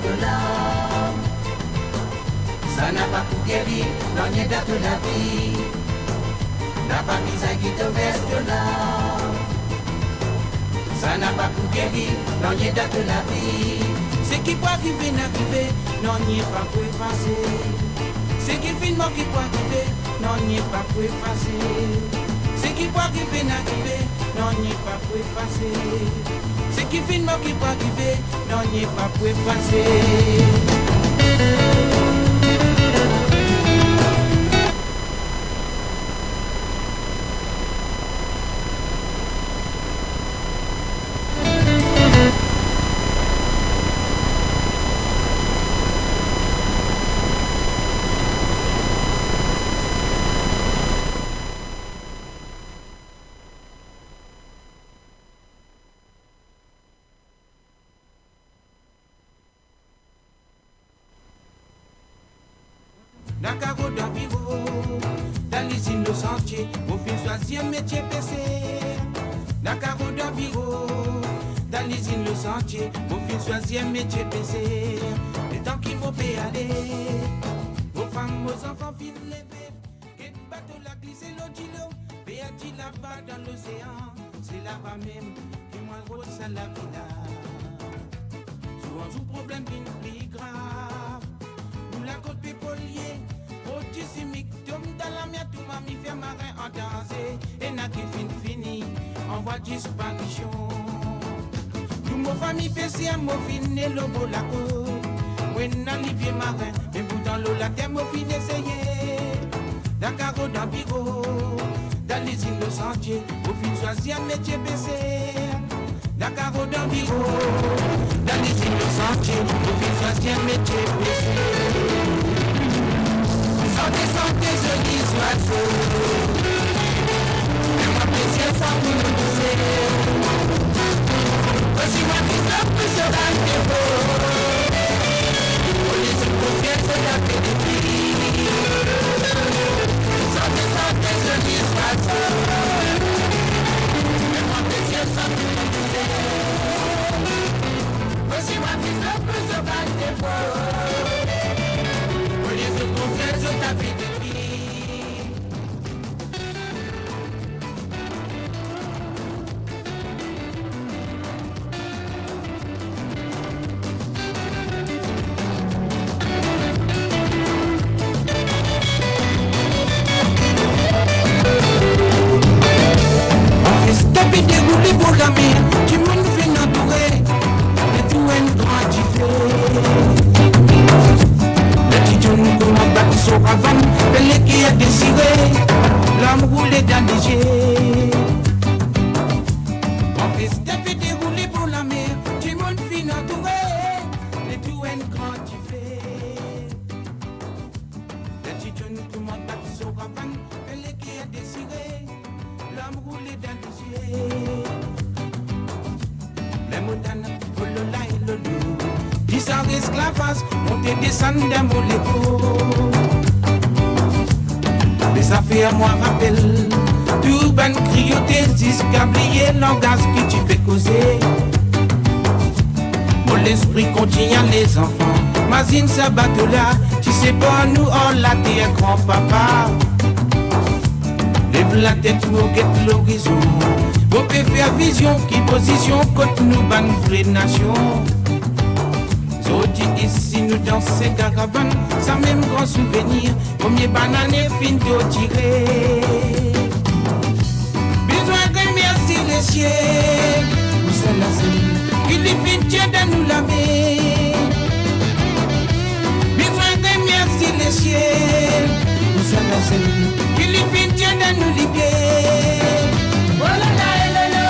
de l'âme. Ça n'a pas pour guérir, non, n'y date de la vie. N'a pas mis un guide veste de l'âme. Ça n'a pas pour guérir, non, n'y date de la vie. Ce qui peut arriver, n'arriver, non, n'y est pas pour effacer. Ce qui finit, qui peut arriver, non, n'y est pas pour effacer. Ce qui peut arriver, n'arriver, non, n'y est pas pour effacer. Ce qui finit, qui peut arriver, non, n'y est pas pour effacer. Dakaro d'Aviro, dans l'usine Le Sentier, mon fils choisit un métier PC. Dakaro d'Aviro, dans l'usine Le Sentier, mon fils choisit un métier PC. Le temps qu'il faut aller, vos femmes, vos enfants filent les bébés. Quel bateau la glissé l'eau du lot, perdu là-bas dans l'océan. C'est là-bas même qui moi rôle ça la vida. Souvent sous problème qui nous plus grave. Nous la côte pépolier. Dans la mienne, tout m'a mis faire marin en danser. Et n'a qui fini, en voie disparition. Nous, mon famille, PCM, mon fin et le beau la côte. Oui, n'a les pieds marins, mais vous dans l'eau, la terre, mon fin essayer. Dakar, dans Bigo, dans les îles Le Sentier, au fin choisir un métier PC. Dakar, dans Bigo, dans les îles Le Sentier, au fin choisir un métier PC. Santé, je dis oiseaux. Et moi plaisir sans vous nous pousser. Aussi moi qui stoppe sera le défaut. Pour les hypocrites, c'est la paix des filles. Santé, je dis oiseaux. Et moi plaisir sans vous nous pousser. Aussi moi qui stoppe sera le défaut. Déroulé pour la mer, tu m'en fais entourer, et tout est gratifié. Le petit John comment battre son ravane, elle qui a désiré, l'homme roulé dans les yeux. Mon fils t'es déroulé pour la mer, tu m'en fais entourer, et tout est gratifié. Le petit John comment battre son ravane, elle qui a désiré, l'homme roulé dans les yeux. Les montagnes, Olola et Lolo, ils sont esclavages, monter descendre d'un moléco. Les affaires, moi rappelle, tout ben crioté, discablier, langage que tu peux causer. Mon l'esprit continue les enfants, Mazine sa bateau là, tu sais pas nous, on l'a dit un grand-papa. Lève la tête, nous guette l'horizon. Vous pouvez faire vision, qui position, côte nous ban vraie nation. Zodi ici, nous dans ces caravanes, sans même grand souvenir, premier banane fin de tirer. Besoin de merci les cieux, nous sommes la seule, qui les fin tient dans nous la main. Besoin de merci les cieux, nous sommes la seule, qui les fin tient dans nous les pieds. Oh là là, eh là là,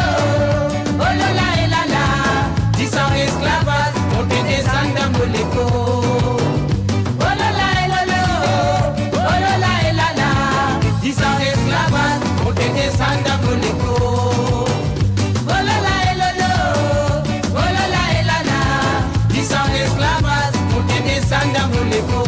oh là là, eh là là, 10 ans esclavage, on te descend dans mon écho. Oh là là, eh là là, oh là là, eh là là, 10 ans esclavage, on te descend dans mon écho. Oh là là, eh là là, oh là là, eh là là, 10 ans esclavage, on te descend dans mon écho.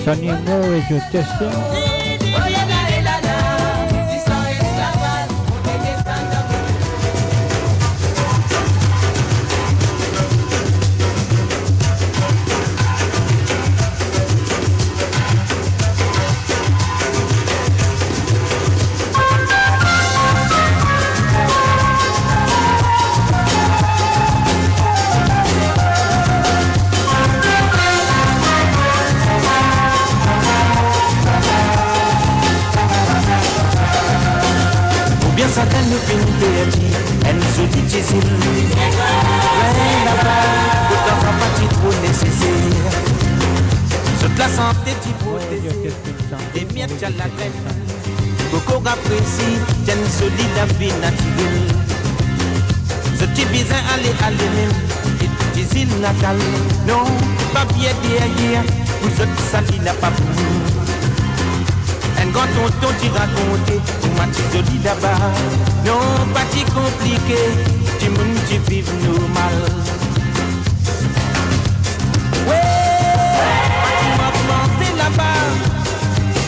Sonny and Mo is your testing. Ça donne nous fin perdu, elle se dit difficile. Ouais, là-bas, autant qu'un parti trop nécessaire. Toute la santé t'y protège, et miettes à la graine. Beaucoup apprécient, tiennent solide la vie naturelle. Ce petit bizarre aller même, et difficile natal. Non, pas bien derrière, vous autres sali n'a pas pour nous. Un grand tonton t'y raconter, ou ma petite jolie là-bas. Non, pas si compliqué, tu monde tu vives normal. Ouais, c'est là-bas.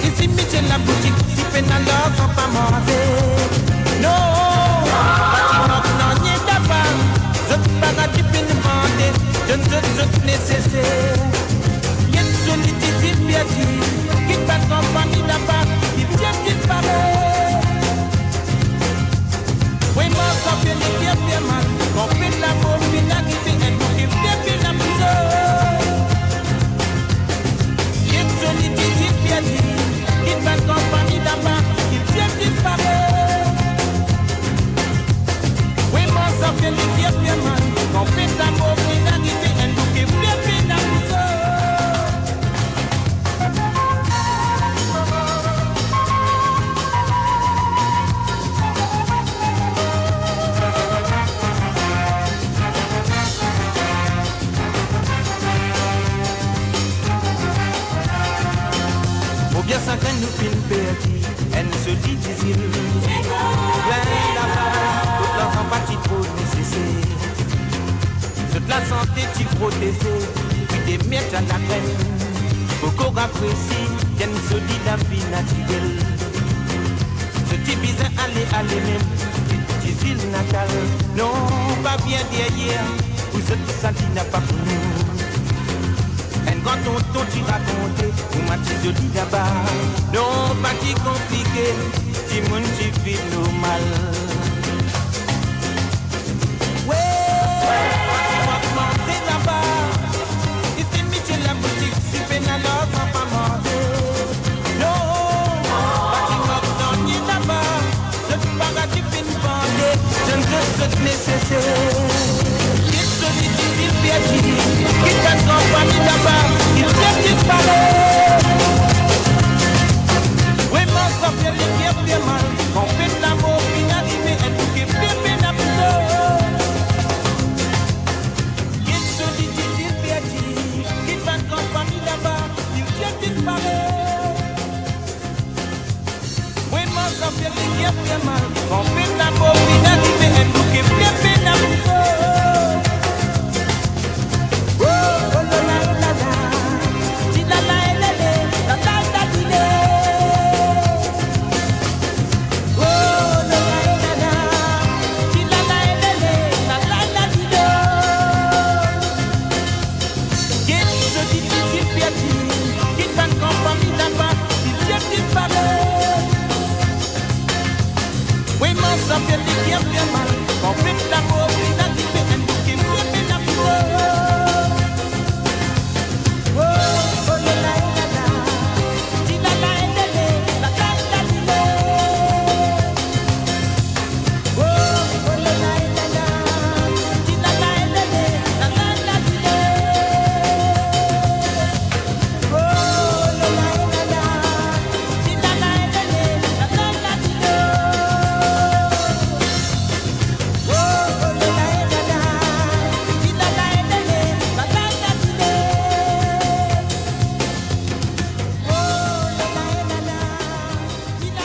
Ici, Michel la boutique, si peine alors, sans pas manger. Non, non, n'y est là-bas. Je ne pas à tu peux demander, je ne nécessaire. Y'a une solitude bien dit, qui pas de compagnie là-bas, qui vient disparaître. Oui, moi, ça fait les bien mal. On fait la peau, puis la guide, et nous qui vient la prison. Y'a une solitude bien dit, qui pas de compagnie là-bas, qui vient disparaître. Oui, moi, ça fait les bien mal. On fait la peau, puis la guide, et nous qui vient la prison. Bien ça quand nous films perdus, elle se dit difficile. Plein là-bas, toute la sympathie trop nécessaire. Toute la santé t'y protéger, puis des miettes à la graine. Beaucoup apprécient, qu'elle se dit la vie naturelle. Ce petit bizarre aller même, difficile natal. Non, pas bien derrière, où cette santé n'a pas pour nous. Quand tonton t'y raconter, ou ma petite jolie là-bas. Non, pas si compliqué, si mon t'y vit normal. Ouais, c'est là-bas. Ici, Michel la boutique, si peine alors, sans pas manger. Non, pas si non, n'y est là-bas. Je ne pas à tu fin bander, je ne veux ce nécessaire.